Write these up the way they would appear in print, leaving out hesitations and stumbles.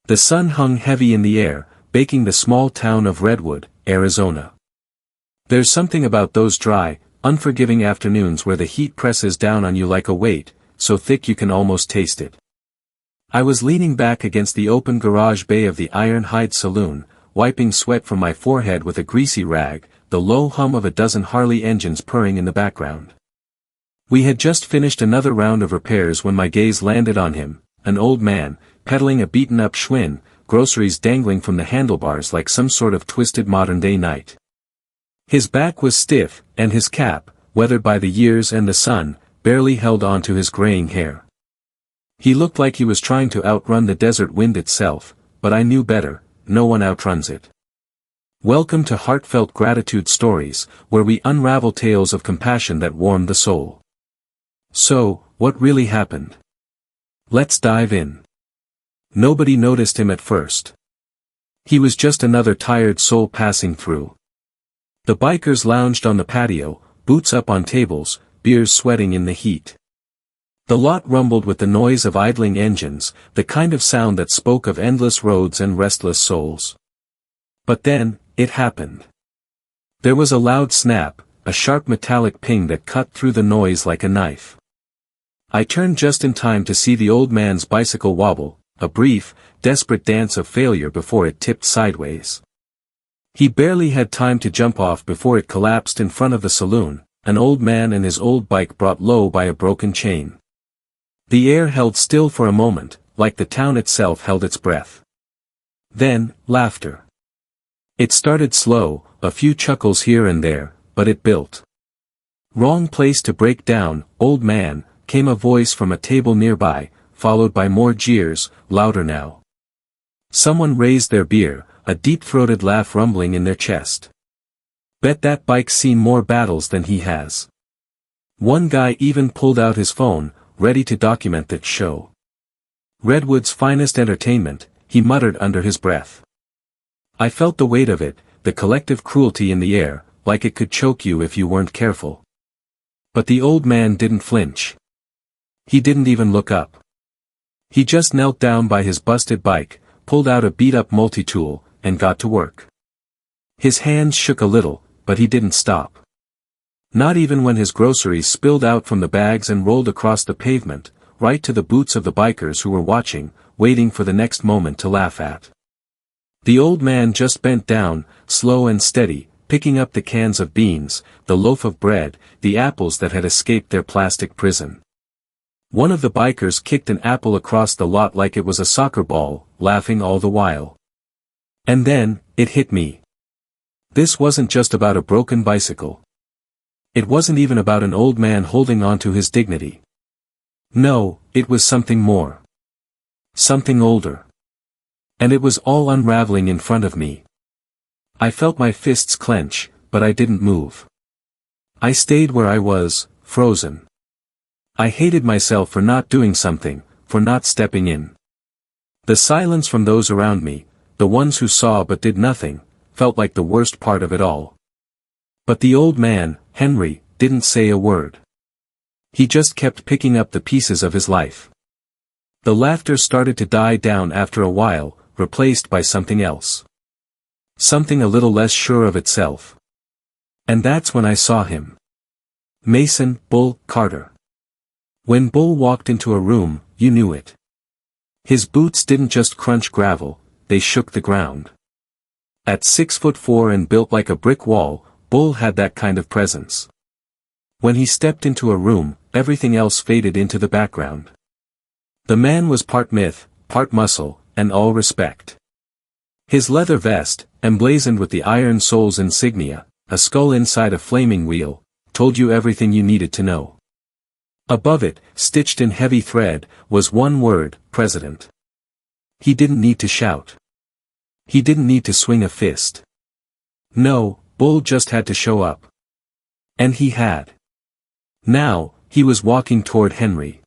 The sun hung heavy in the air, baking the small town of Redwood, Arizona. There's something about those dry, unforgiving afternoons where the heat presses down on you like a weight, so thick you can almost taste it. I was leaning back against the open garage bay of the Ironhide Saloon, wiping sweat from my forehead with a greasy rag, the low hum of a dozen Harley engines purring in the background. We had just finished another round of repairs when my gaze landed on him, an old man, peddling a beaten-up Schwinn, groceries dangling from the handlebars like some sort of twisted modern-day knight. His back was stiff, and his cap, weathered by the years and the sun, barely held on to his graying hair. He looked like he was trying to outrun the desert wind itself, but I knew better, no one outruns it. Welcome to Heartfelt Gratitude Stories, where we unravel tales of compassion that warm the soul. So, what really happened? Let's dive in. Nobody noticed him at first. He was just another tired soul passing through. The bikers lounged on the patio, boots up on tables, beers sweating in the heat. The lot rumbled with the noise of idling engines, the kind of sound that spoke of endless roads and restless souls. But then, it happened. There was a loud snap, a sharp metallic ping that cut through the noise like a knife. I turned just in time to see the old man's bicycle wobble, a brief, desperate dance of failure before it tipped sideways. He barely had time to jump off before it collapsed in front of the saloon, an old man and his old bike brought low by a broken chain. The air held still for a moment, like the town itself held its breath. Then, laughter. It started slow, a few chuckles here and there, but it built. "Wrong place to break down, old man," came a voice from a table nearby, followed by more jeers, louder now. Someone raised their beer, a deep-throated laugh rumbling in their chest. "Bet that bike's seen more battles than he has." One guy even pulled out his phone, ready to document that show. "Redwood's finest entertainment," he muttered under his breath. I felt the weight of it, the collective cruelty in the air, like it could choke you if you weren't careful. But the old man didn't flinch. He didn't even look up. He just knelt down by his busted bike, pulled out a beat-up multi-tool, and got to work. His hands shook a little, but he didn't stop. Not even when his groceries spilled out from the bags and rolled across the pavement, right to the boots of the bikers who were watching, waiting for the next moment to laugh at. The old man just bent down, slow and steady, picking up the cans of beans, the loaf of bread, the apples that had escaped their plastic prison. One of the bikers kicked an apple across the lot like it was a soccer ball, laughing all the while. And then, it hit me. This wasn't just about a broken bicycle. It wasn't even about an old man holding on to his dignity. No, it was something more. Something older. And it was all unraveling in front of me. I felt my fists clench, but I didn't move. I stayed where I was, frozen. I hated myself for not doing something, for not stepping in. The silence from those around me, the ones who saw but did nothing, felt like the worst part of it all. But the old man, Henry, didn't say a word. He just kept picking up the pieces of his life. The laughter started to die down after a while, replaced by something else. Something a little less sure of itself. And that's when I saw him. Mason "Bull" Carter. When Bull walked into a room, you knew it. His boots didn't just crunch gravel, they shook the ground. At 6'4" and built like a brick wall, Bull had that kind of presence. When he stepped into a room, everything else faded into the background. The man was part myth, part muscle, and all respect. His leather vest, emblazoned with the Iron Soul's insignia, a skull inside a flaming wheel, told you everything you needed to know. Above it, stitched in heavy thread, was one word, President. He didn't need to shout. He didn't need to swing a fist. No, Bull just had to show up. And he had. Now, he was walking toward Henry.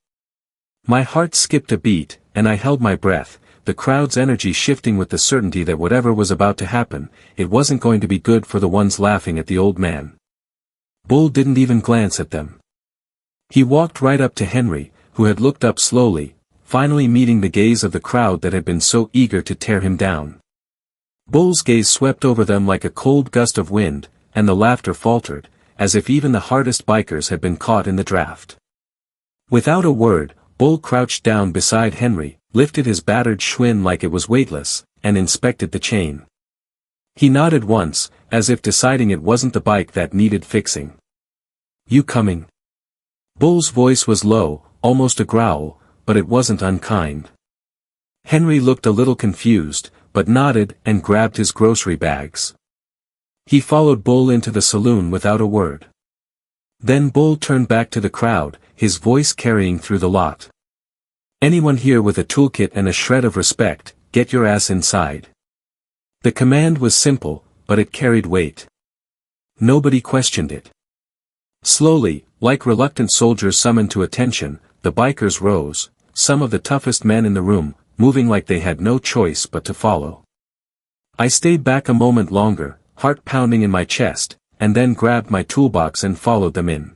My heart skipped a beat, and I held my breath, the crowd's energy shifting with the certainty that whatever was about to happen, it wasn't going to be good for the ones laughing at the old man. Bull didn't even glance at them. He walked right up to Henry, who had looked up slowly, finally meeting the gaze of the crowd that had been so eager to tear him down. Bull's gaze swept over them like a cold gust of wind, and the laughter faltered, as if even the hardest bikers had been caught in the draft. Without a word, Bull crouched down beside Henry, lifted his battered Schwinn like it was weightless, and inspected the chain. He nodded once, as if deciding it wasn't the bike that needed fixing. "You coming?" Bull's voice was low, almost a growl, but it wasn't unkind. Henry looked a little confused, but nodded and grabbed his grocery bags. He followed Bull into the saloon without a word. Then Bull turned back to the crowd, his voice carrying through the lot. "Anyone here with a toolkit and a shred of respect, get your ass inside." The command was simple, but it carried weight. Nobody questioned it. Slowly, like reluctant soldiers summoned to attention, the bikers rose, some of the toughest men in the room, moving like they had no choice but to follow. I stayed back a moment longer, heart pounding in my chest, and then grabbed my toolbox and followed them in.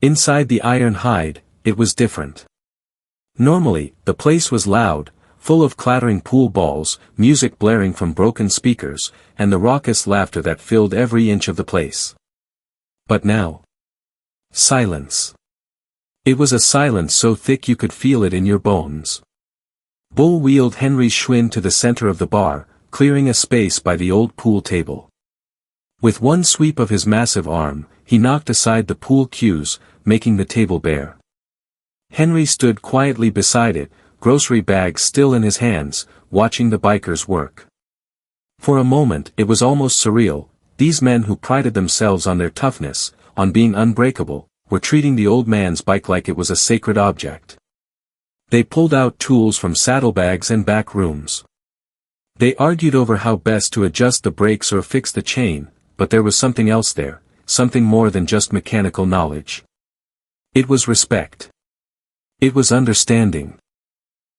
Inside the Iron Hide, it was different. Normally, the place was loud, full of clattering pool balls, music blaring from broken speakers, and the raucous laughter that filled every inch of the place. But now, silence. It was a silence so thick you could feel it in your bones. Bull wheeled Henry's Schwinn to the center of the bar, clearing a space by the old pool table. With one sweep of his massive arm, he knocked aside the pool cues, making the table bare. Henry stood quietly beside it, grocery bags still in his hands, watching the bikers work. For a moment it was almost surreal. These men who prided themselves on their toughness, on being unbreakable, were treating the old man's bike like it was a sacred object. They pulled out tools from saddlebags and back rooms. They argued over how best to adjust the brakes or fix the chain, but there was something else there, something more than just mechanical knowledge. It was respect. It was understanding.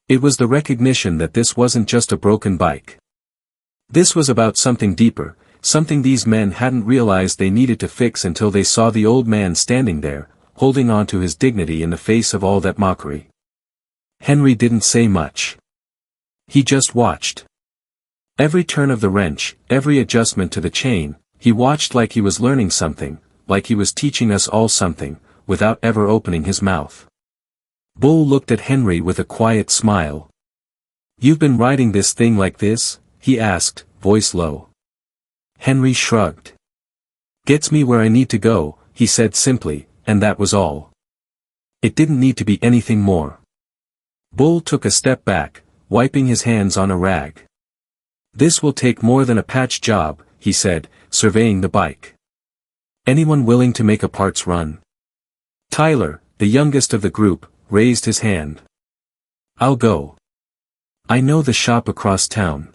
It was the recognition that this wasn't just a broken bike. This was about something deeper, something these men hadn't realized they needed to fix until they saw the old man standing there, holding on to his dignity in the face of all that mockery. Henry didn't say much. He just watched. Every turn of the wrench, every adjustment to the chain, he watched like he was learning something, like he was teaching us all something, without ever opening his mouth. Bull looked at Henry with a quiet smile. "You've been riding this thing like this?" he asked, voice low. Henry shrugged. "Gets me where I need to go," he said simply, and that was all. It didn't need to be anything more. Bull took a step back, wiping his hands on a rag. "This will take more than a patch job," he said, surveying the bike. "Anyone willing to make a parts run?" Tyler, the youngest of the group, raised his hand. "I'll go. I know the shop across town."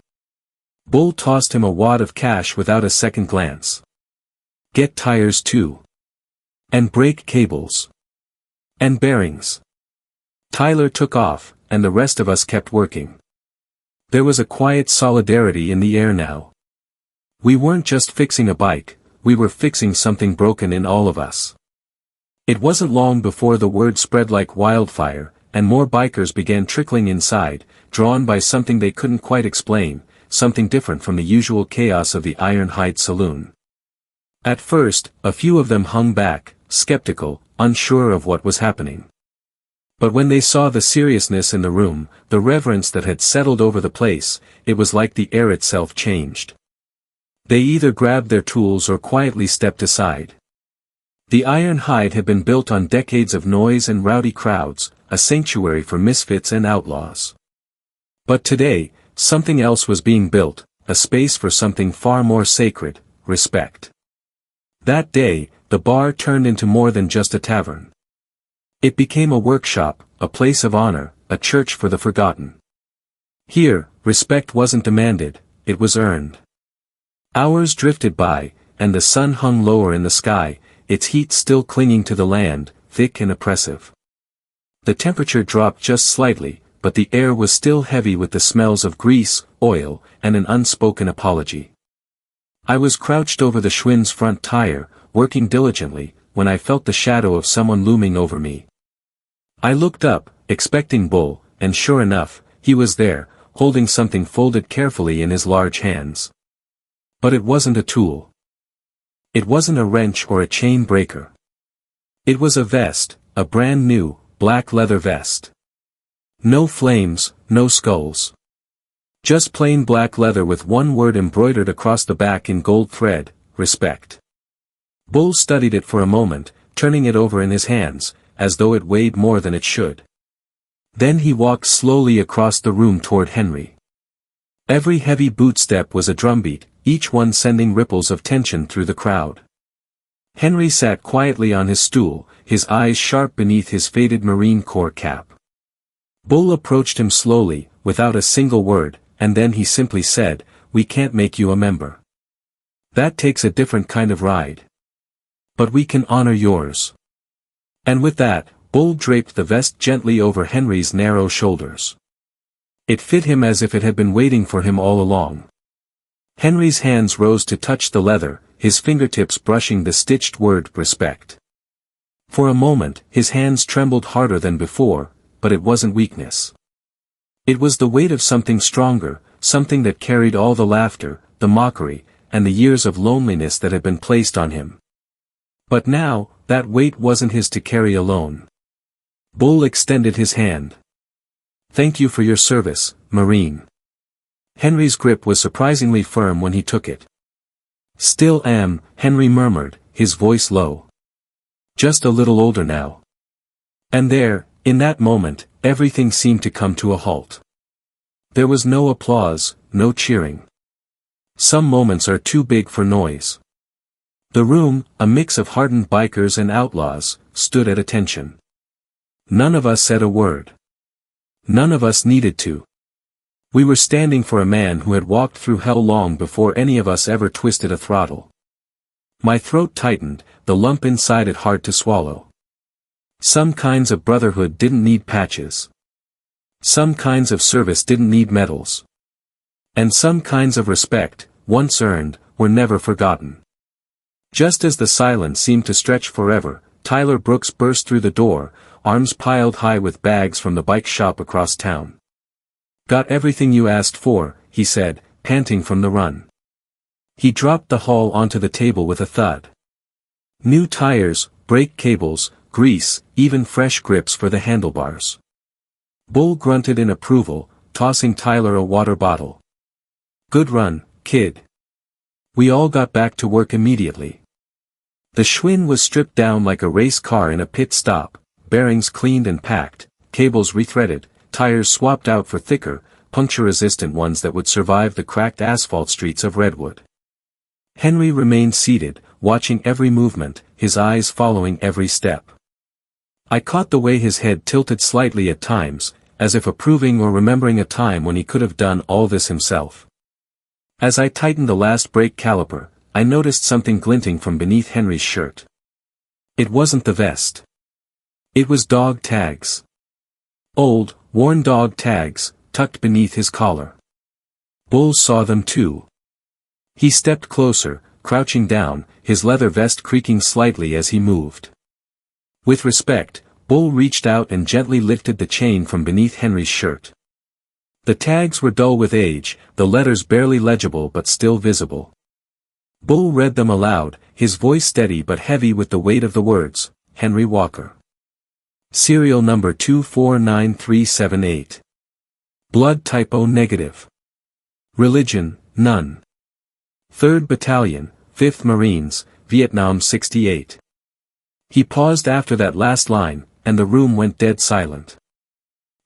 Bull tossed him a wad of cash without a second glance. "Get tires too. And brake cables. And bearings." Tyler took off, and the rest of us kept working. There was a quiet solidarity in the air now. We weren't just fixing a bike, we were fixing something broken in all of us. It wasn't long before the word spread like wildfire, and more bikers began trickling inside, drawn by something they couldn't quite explain, something different from the usual chaos of the Iron Hide saloon. At first, a few of them hung back, skeptical, unsure of what was happening. But when they saw the seriousness in the room, the reverence that had settled over the place, it was like the air itself changed. They either grabbed their tools or quietly stepped aside. The Iron Hide had been built on decades of noise and rowdy crowds, a sanctuary for misfits and outlaws. But today, something else was being built, a space for something far more sacred, respect. That day, the bar turned into more than just a tavern. It became a workshop, a place of honor, a church for the forgotten. Here, respect wasn't demanded, it was earned. Hours drifted by, and the sun hung lower in the sky, its heat still clinging to the land, thick and oppressive. The temperature dropped just slightly, but the air was still heavy with the smells of grease, oil, and an unspoken apology. I was crouched over the Schwinn's front tire, working diligently, when I felt the shadow of someone looming over me. I looked up, expecting Bull, and sure enough, he was there, holding something folded carefully in his large hands. But it wasn't a tool. It wasn't a wrench or a chain breaker. It was a vest, a brand new, black leather vest. No flames, no skulls. Just plain black leather with one word embroidered across the back in gold thread: respect. Bull studied it for a moment, turning it over in his hands, as though it weighed more than it should. Then he walked slowly across the room toward Henry. Every heavy boot step was a drumbeat, each one sending ripples of tension through the crowd. Henry sat quietly on his stool, his eyes sharp beneath his faded Marine Corps cap. Bull approached him slowly, without a single word, and then he simply said, "We can't make you a member. That takes a different kind of ride. But we can honor yours." And with that, Bull draped the vest gently over Henry's narrow shoulders. It fit him as if it had been waiting for him all along. Henry's hands rose to touch the leather, his fingertips brushing the stitched word respect. For a moment, his hands trembled harder than before, but it wasn't weakness. It was the weight of something stronger, something that carried all the laughter, the mockery, and the years of loneliness that had been placed on him. But now, that weight wasn't his to carry alone. Bull extended his hand. "Thank you for your service, Marine." Henry's grip was surprisingly firm when he took it. "Still am," Henry murmured, his voice low. "Just a little older now." And there, in that moment, everything seemed to come to a halt. There was no applause, no cheering. Some moments are too big for noise. The room, a mix of hardened bikers and outlaws, stood at attention. None of us said a word. None of us needed to. We were standing for a man who had walked through hell long before any of us ever twisted a throttle. My throat tightened, the lump inside it hard to swallow. Some kinds of brotherhood didn't need patches. Some kinds of service didn't need medals. And some kinds of respect, once earned, were never forgotten. Just as the silence seemed to stretch forever, Tyler Brooks burst through the door, arms piled high with bags from the bike shop across town. "Got everything you asked for," he said, panting from the run. He dropped the haul onto the table with a thud. New tires, brake cables, grease, even fresh grips for the handlebars. Bull grunted in approval, tossing Tyler a water bottle. "Good run, kid." We all got back to work immediately. The Schwinn was stripped down like a race car in a pit stop, bearings cleaned and packed, cables rethreaded, tires swapped out for thicker, puncture-resistant ones that would survive the cracked asphalt streets of Redwood. Henry remained seated, watching every movement, his eyes following every step. I caught the way his head tilted slightly at times, as if approving or remembering a time when he could have done all this himself. As I tightened the last brake caliper, I noticed something glinting from beneath Henry's shirt. It wasn't the vest. It was dog tags. Old, worn dog tags, tucked beneath his collar. Bull saw them too. He stepped closer, crouching down, his leather vest creaking slightly as he moved. With respect, Bull reached out and gently lifted the chain from beneath Henry's shirt. The tags were dull with age, the letters barely legible but still visible. Bull read them aloud, his voice steady but heavy with the weight of the words, "Henry Walker. Serial number 249378. Blood type O negative. Religion, none. 3rd Battalion, 5th Marines, Vietnam 68. He paused after that last line, and the room went dead silent.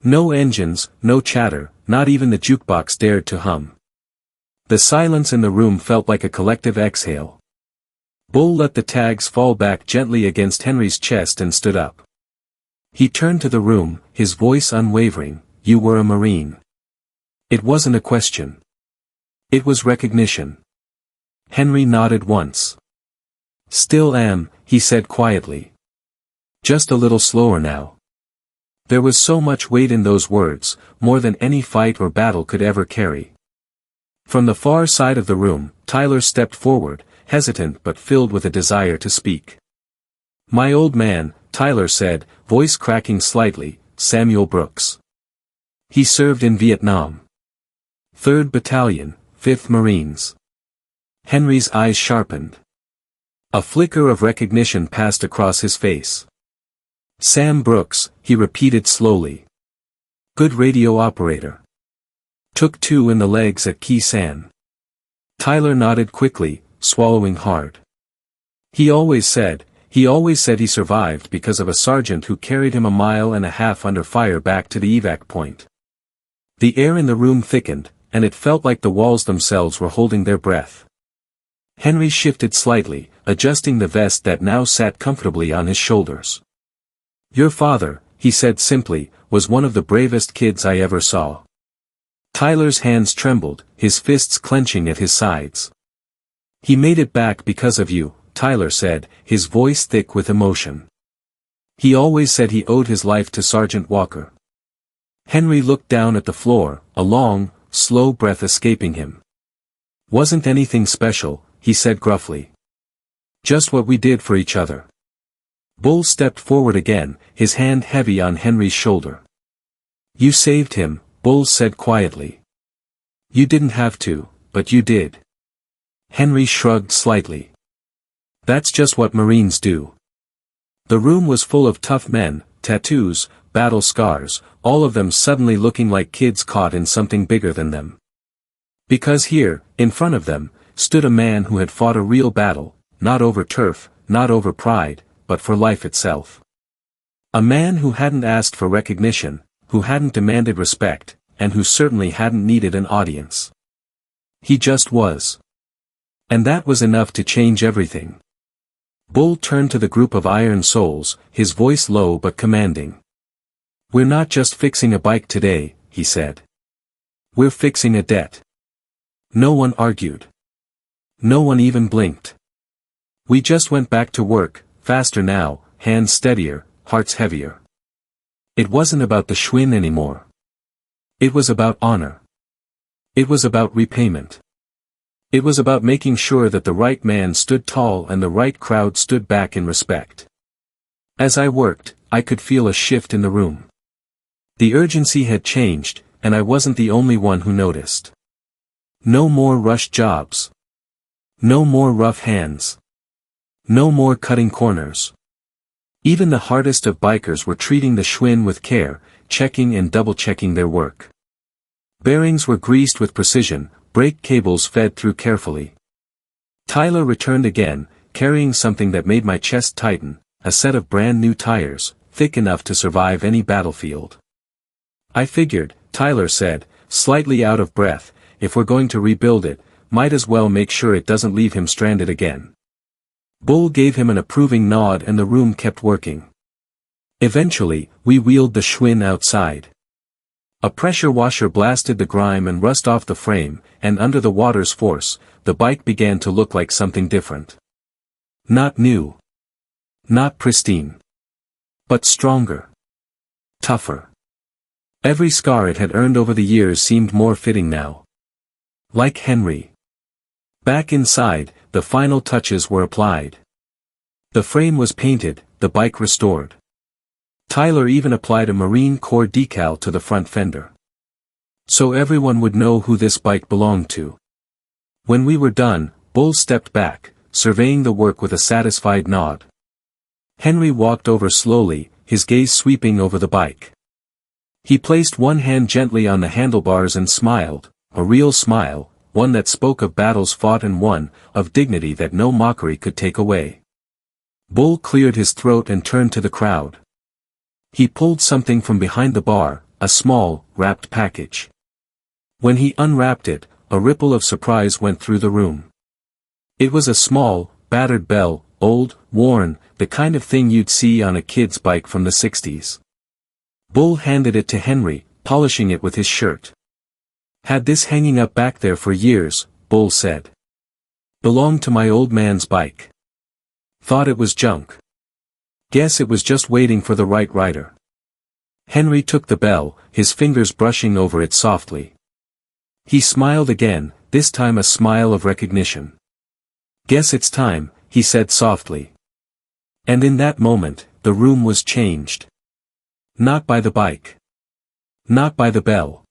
No engines, no chatter, not even the jukebox dared to hum. The silence in the room felt like a collective exhale. Bull let the tags fall back gently against Henry's chest and stood up. He turned to the room, his voice unwavering, "You were a Marine." It wasn't a question. It was recognition. Henry nodded once. "Still am," he said quietly. "Just a little slower now." There was so much weight in those words, more than any fight or battle could ever carry. From the far side of the room, Tyler stepped forward, hesitant but filled with a desire to speak. "My old man," Tyler said, voice cracking slightly, "Samuel Brooks. He served in Vietnam. 3rd Battalion, 5th Marines. Henry's eyes sharpened. A flicker of recognition passed across his face. Sam Brooks, he repeated slowly. Good radio operator. Took 2 in the legs at Khe Sanh. Tyler nodded quickly, swallowing hard. He always said he survived because of a sergeant who carried him a mile and a half under fire back to the evac point. The air in the room thickened, and it felt like the walls themselves were holding their breath. Henry shifted slightly, adjusting the vest that now sat comfortably on his shoulders. Your father, he said simply, was one of the bravest kids I ever saw. Tyler's hands trembled, his fists clenching at his sides. He made it back because of you, Tyler said, his voice thick with emotion. He always said he owed his life to Sergeant Walker. Henry looked down at the floor, a long, slow breath escaping him. Wasn't anything special, he said gruffly. Just what we did for each other. Bull stepped forward again, his hand heavy on Henry's shoulder. You saved him, Bull said quietly. You didn't have to, but you did. Henry shrugged slightly. That's just what Marines do. The room was full of tough men, tattoos, battle scars, all of them suddenly looking like kids caught in something bigger than them. Because here, in front of them, stood a man who had fought a real battle, not over turf, not over pride, but for life itself. A man who hadn't asked for recognition, who hadn't demanded respect, and who certainly hadn't needed an audience. He just was. And that was enough to change everything. Bull turned to the group of iron souls, his voice low but commanding. We're not just fixing a bike today, he said. We're fixing a debt. No one argued. No one even blinked. We just went back to work, faster now, hands steadier, hearts heavier. It wasn't about the Schwinn anymore. It was about honor. It was about repayment. It was about making sure that the right man stood tall and the right crowd stood back in respect. As I worked, I could feel a shift in the room. The urgency had changed, and I wasn't the only one who noticed. No more rushed jobs. No more rough hands. No more cutting corners. Even the hardest of bikers were treating the Schwinn with care, checking and double-checking their work. Bearings were greased with precision, brake cables fed through carefully. Tyler returned again, carrying something that made my chest tighten, a set of brand new tires, thick enough to survive any battlefield. I figured, Tyler said, slightly out of breath, if we're going to rebuild it, might as well make sure it doesn't leave him stranded again. Bull gave him an approving nod and the room kept working. Eventually, we wheeled the Schwinn outside. A pressure washer blasted the grime and rust off the frame, and under the water's force, the bike began to look like something different. Not new. Not pristine. But stronger. Tougher. Every scar it had earned over the years seemed more fitting now. Like Henry. Back inside, the final touches were applied. The frame was painted, the bike restored. Tyler even applied a Marine Corps decal to the front fender. So everyone would know who this bike belonged to. When we were done, Bull stepped back, surveying the work with a satisfied nod. Henry walked over slowly, his gaze sweeping over the bike. He placed one hand gently on the handlebars and smiled, a real smile, one that spoke of battles fought and won, of dignity that no mockery could take away. Bull cleared his throat and turned to the crowd. He pulled something from behind the bar, a small, wrapped package. When he unwrapped it, a ripple of surprise went through the room. It was a small, battered bell, old, worn, the kind of thing you'd see on a kid's bike from the 60s. Bull handed it to Henry, polishing it with his shirt. Had this hanging up back there for years, Bull said. Belonged to my old man's bike. Thought it was junk. Guess it was just waiting for the right rider. Henry took the bell, his fingers brushing over it softly. He smiled again, this time a smile of recognition. Guess it's time, he said softly. And in that moment, the room was changed. Not by the bike. Not by the bell.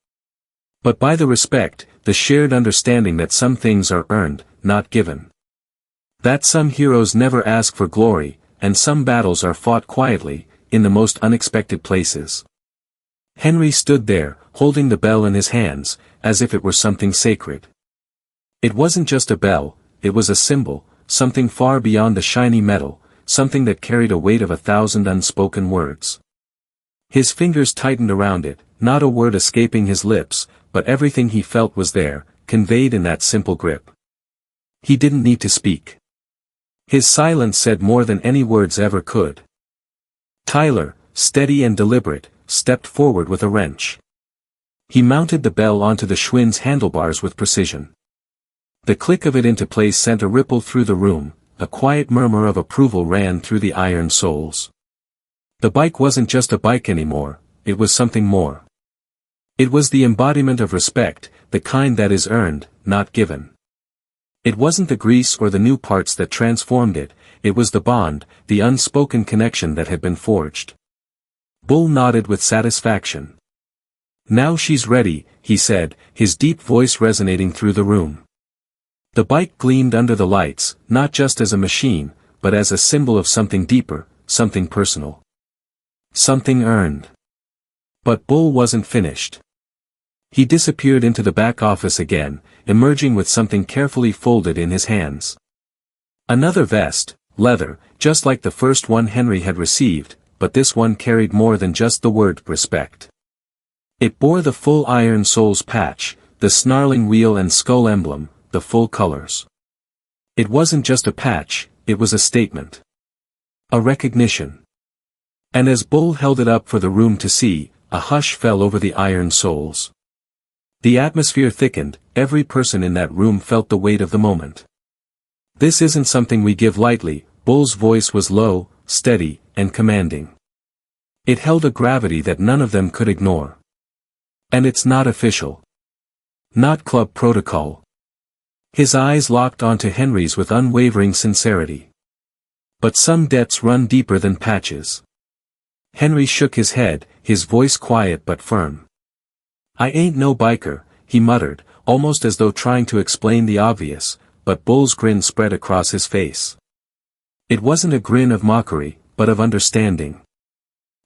But by the respect, the shared understanding that some things are earned, not given. That some heroes never ask for glory, and some battles are fought quietly, in the most unexpected places. Henry stood there, holding the bell in his hands, as if it were something sacred. It wasn't just a bell, it was a symbol, something far beyond the shiny metal, something that carried a weight of 1,000 unspoken words. His fingers tightened around it, not a word escaping his lips, but everything he felt was there, conveyed in that simple grip. He didn't need to speak. His silence said more than any words ever could. Tyler, steady and deliberate, stepped forward with a wrench. He mounted the bell onto the Schwinn's handlebars with precision. The click of it into place sent a ripple through the room, a quiet murmur of approval ran through the iron soles. The bike wasn't just a bike anymore, it was something more. It was the embodiment of respect, the kind that is earned, not given. It wasn't the grease or the new parts that transformed it, it was the bond, the unspoken connection that had been forged. Bull nodded with satisfaction. "Now she's ready," he said, his deep voice resonating through the room. The bike gleamed under the lights, not just as a machine, but as a symbol of something deeper, something personal. Something earned. But Bull wasn't finished. He disappeared into the back office again, emerging with something carefully folded in his hands. Another vest, leather, just like the first one Henry had received, but this one carried more than just the word respect. It bore the full iron soles patch, the snarling wheel and skull emblem, the full colors. It wasn't just a patch, it was a statement. A recognition. And as Bull held it up for the room to see, a hush fell over the iron soles. The atmosphere thickened, every person in that room felt the weight of the moment. "This isn't something we give lightly," Bull's voice was low, steady, and commanding. It held a gravity that none of them could ignore. "And it's not official. Not club protocol." His eyes locked onto Henry's with unwavering sincerity. "But some debts run deeper than patches." Henry shook his head, his voice quiet but firm. "I ain't no biker," he muttered, almost as though trying to explain the obvious, but Bull's grin spread across his face. It wasn't a grin of mockery, but of understanding.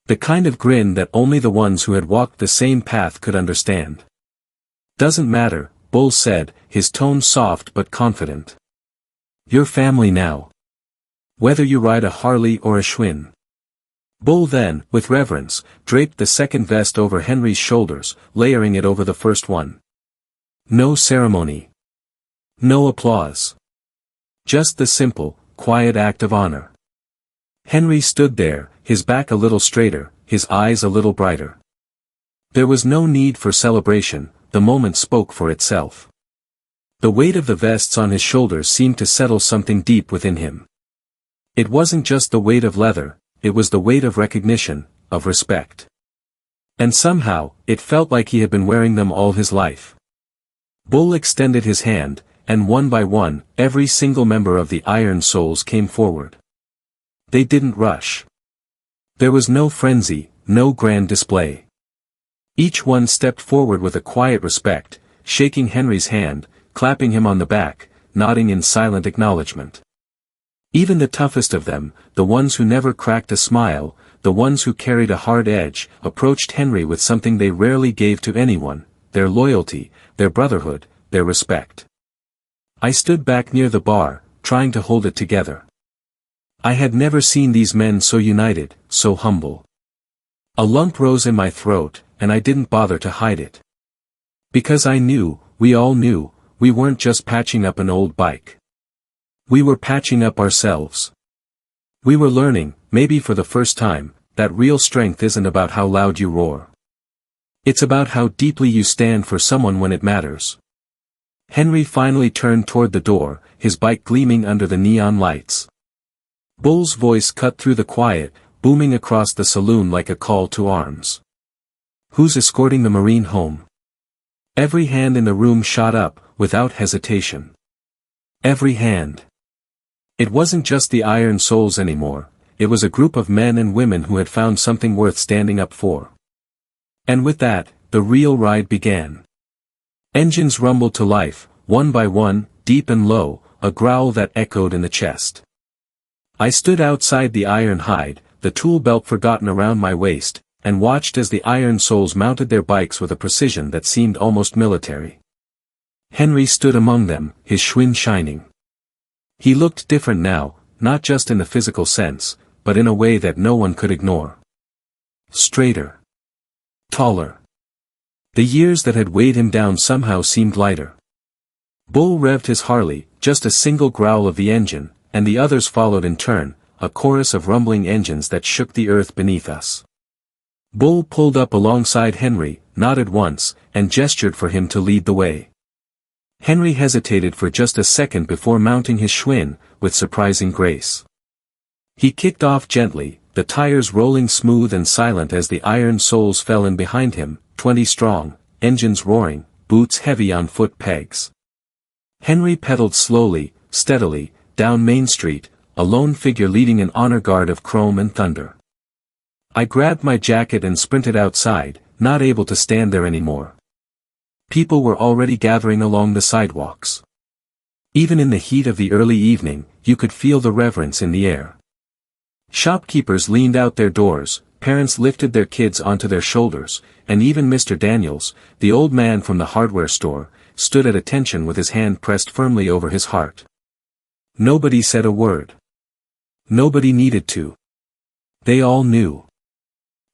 The kind of grin that only the ones who had walked the same path could understand. "Doesn't matter," Bull said, his tone soft but confident. "You're family now. Whether you ride a Harley or a Schwinn." Bull then, with reverence, draped the second vest over Henry's shoulders, layering it over the first one. No ceremony. No applause. Just the simple, quiet act of honor. Henry stood there, his back a little straighter, his eyes a little brighter. There was no need for celebration, the moment spoke for itself. The weight of the vests on his shoulders seemed to settle something deep within him. It wasn't just the weight of leather, it was the weight of recognition, of respect. And somehow, it felt like he had been wearing them all his life. Bull extended his hand, and one by one, every single member of the Iron Souls came forward. They didn't rush. There was no frenzy, no grand display. Each one stepped forward with a quiet respect, shaking Henry's hand, clapping him on the back, nodding in silent acknowledgement. Even the toughest of them, the ones who never cracked a smile, the ones who carried a hard edge, approached Henry with something they rarely gave to anyone, their loyalty, their brotherhood, their respect. I stood back near the bar, trying to hold it together. I had never seen these men so united, so humble. A lump rose in my throat, and I didn't bother to hide it. Because I knew, we all knew, we weren't just patching up an old bike. We were patching up ourselves. We were learning, maybe for the first time, that real strength isn't about how loud you roar. It's about how deeply you stand for someone when it matters. Henry finally turned toward the door, his bike gleaming under the neon lights. Bull's voice cut through the quiet, booming across the saloon like a call to arms. "Who's escorting the Marine home?" Every hand in the room shot up, without hesitation. Every hand. It wasn't just the Iron Souls anymore, it was a group of men and women who had found something worth standing up for. And with that, the real ride began. Engines rumbled to life, one by one, deep and low, a growl that echoed in the chest. I stood outside the iron hide, the tool belt forgotten around my waist, and watched as the iron souls mounted their bikes with a precision that seemed almost military. Henry stood among them, his Schwinn shining. He looked different now, not just in the physical sense, but in a way that no one could ignore. Straighter. Taller. The years that had weighed him down somehow seemed lighter. Bull revved his Harley, just a single growl of the engine, and the others followed in turn, a chorus of rumbling engines that shook the earth beneath us. Bull pulled up alongside Henry, nodded once, and gestured for him to lead the way. Henry hesitated for just a second before mounting his Schwinn, with surprising grace. He kicked off gently, the tires rolling smooth and silent as the iron soles fell in behind him, 20 strong, engines roaring, boots heavy on foot pegs. Henry pedaled slowly, steadily, down Main Street, a lone figure leading an honor guard of chrome and thunder. I grabbed my jacket and sprinted outside, not able to stand there anymore. People were already gathering along the sidewalks. Even in the heat of the early evening, you could feel the reverence in the air. Shopkeepers leaned out their doors, parents lifted their kids onto their shoulders, and even Mr. Daniels, the old man from the hardware store, stood at attention with his hand pressed firmly over his heart. Nobody said a word. Nobody needed to. They all knew.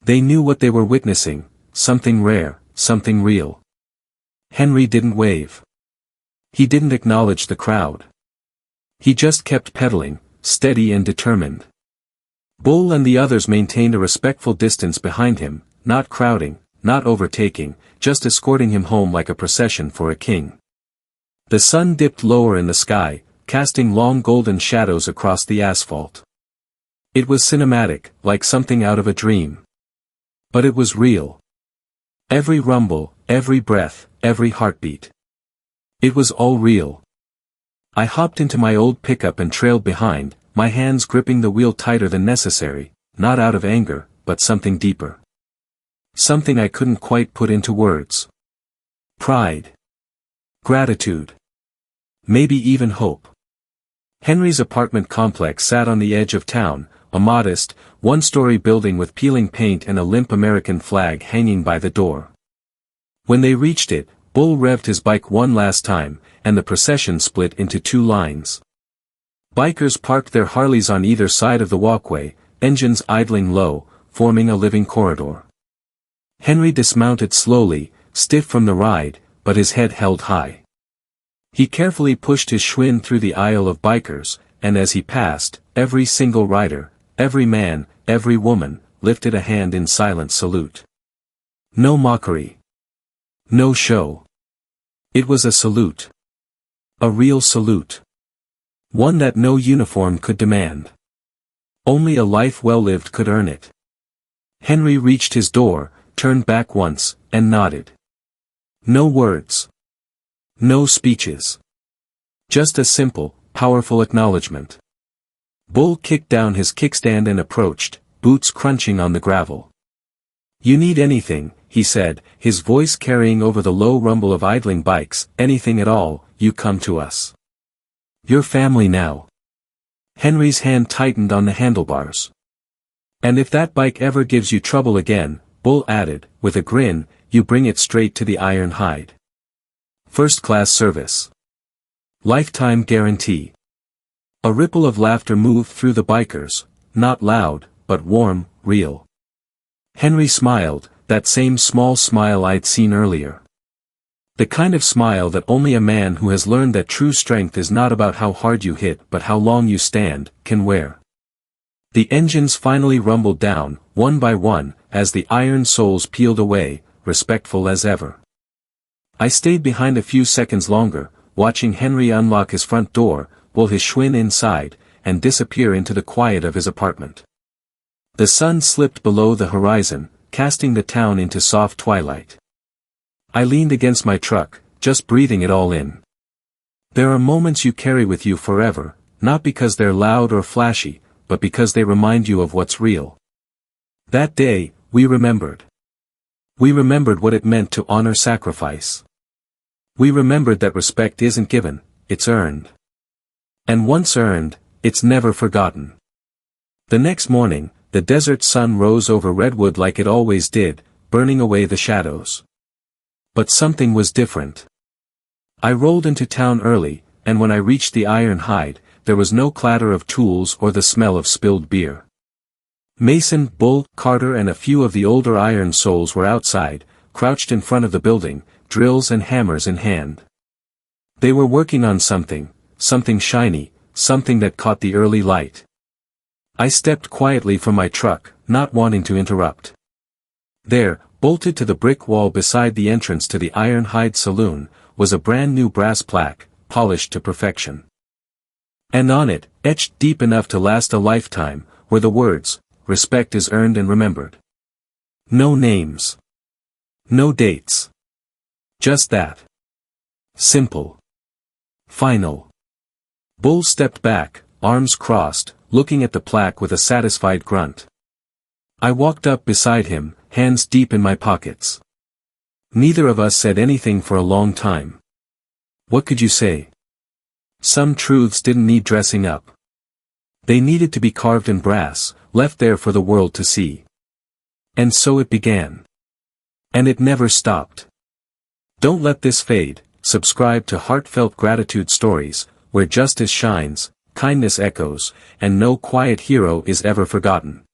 They knew what they were witnessing, something rare, something real. Henry didn't wave. He didn't acknowledge the crowd. He just kept pedaling, steady and determined. Bull and the others maintained a respectful distance behind him, not crowding, not overtaking, just escorting him home like a procession for a king. The sun dipped lower in the sky, casting long golden shadows across the asphalt. It was cinematic, like something out of a dream. But it was real. Every rumble, every breath, every heartbeat. It was all real. I hopped into my old pickup and trailed behind, my hands gripping the wheel tighter than necessary, not out of anger, but something deeper. Something I couldn't quite put into words. Pride. Gratitude. Maybe even hope. Henry's apartment complex sat on the edge of town, a modest, one-story building with peeling paint and a limp American flag hanging by the door. When they reached it, Bull revved his bike one last time, and the procession split into two lines. Bikers parked their Harleys on either side of the walkway, engines idling low, forming a living corridor. Henry dismounted slowly, stiff from the ride, but his head held high. He carefully pushed his Schwinn through the aisle of bikers, and as he passed, every single rider, every man, every woman, lifted a hand in silent salute. No mockery. No show. It was a salute. A real salute. One that no uniform could demand. Only a life well lived could earn it. Henry reached his door, turned back once, and nodded. No words. No speeches. Just a simple, powerful acknowledgement. Bull kicked down his kickstand and approached, boots crunching on the gravel. You need anything, he said, his voice carrying over the low rumble of idling bikes, anything at all, you come to us. You're family now. Henry's hand tightened on the handlebars. And if that bike ever gives you trouble again, Bull added, with a grin, you bring it straight to the iron hide. First-class service. Lifetime guarantee. A ripple of laughter moved through the bikers, not loud, but warm, real. Henry smiled, that same small smile I'd seen earlier. The kind of smile that only a man who has learned that true strength is not about how hard you hit but how long you stand, can wear. The engines finally rumbled down, one by one, as the iron soles peeled away, respectful as ever. I stayed behind a few seconds longer, watching Henry unlock his front door, pull his Schwinn inside, and disappear into the quiet of his apartment. The sun slipped below the horizon, casting the town into soft twilight. I leaned against my truck, just breathing it all in. There are moments you carry with you forever, not because they're loud or flashy, but because they remind you of what's real. That day, we remembered. We remembered what it meant to honor sacrifice. We remembered that respect isn't given, it's earned. And once earned, it's never forgotten. The next morning, the desert sun rose over Redwood like it always did, burning away the shadows. But something was different. I rolled into town early, and when I reached the Iron Hide, there was no clatter of tools or the smell of spilled beer. Mason, Bull, Carter and a few of the older iron souls were outside, crouched in front of the building, drills and hammers in hand. They were working on something shiny, something that caught the early light. I stepped quietly from my truck, not wanting to interrupt. There, bolted to the brick wall beside the entrance to the Iron Hide Saloon, was a brand new brass plaque, polished to perfection. And on it, etched deep enough to last a lifetime, were the words, "Respect is earned and remembered." No names. No dates. Just that. Simple. Final. Bull stepped back, arms crossed, looking at the plaque with a satisfied grunt. I walked up beside him, hands deep in my pockets. Neither of us said anything for a long time. What could you say? Some truths didn't need dressing up. They needed to be carved in brass, left there for the world to see. And so it began. And it never stopped. Don't let this fade. Subscribe to Heartfelt Gratitude Stories, where justice shines, kindness echoes, and no quiet hero is ever forgotten.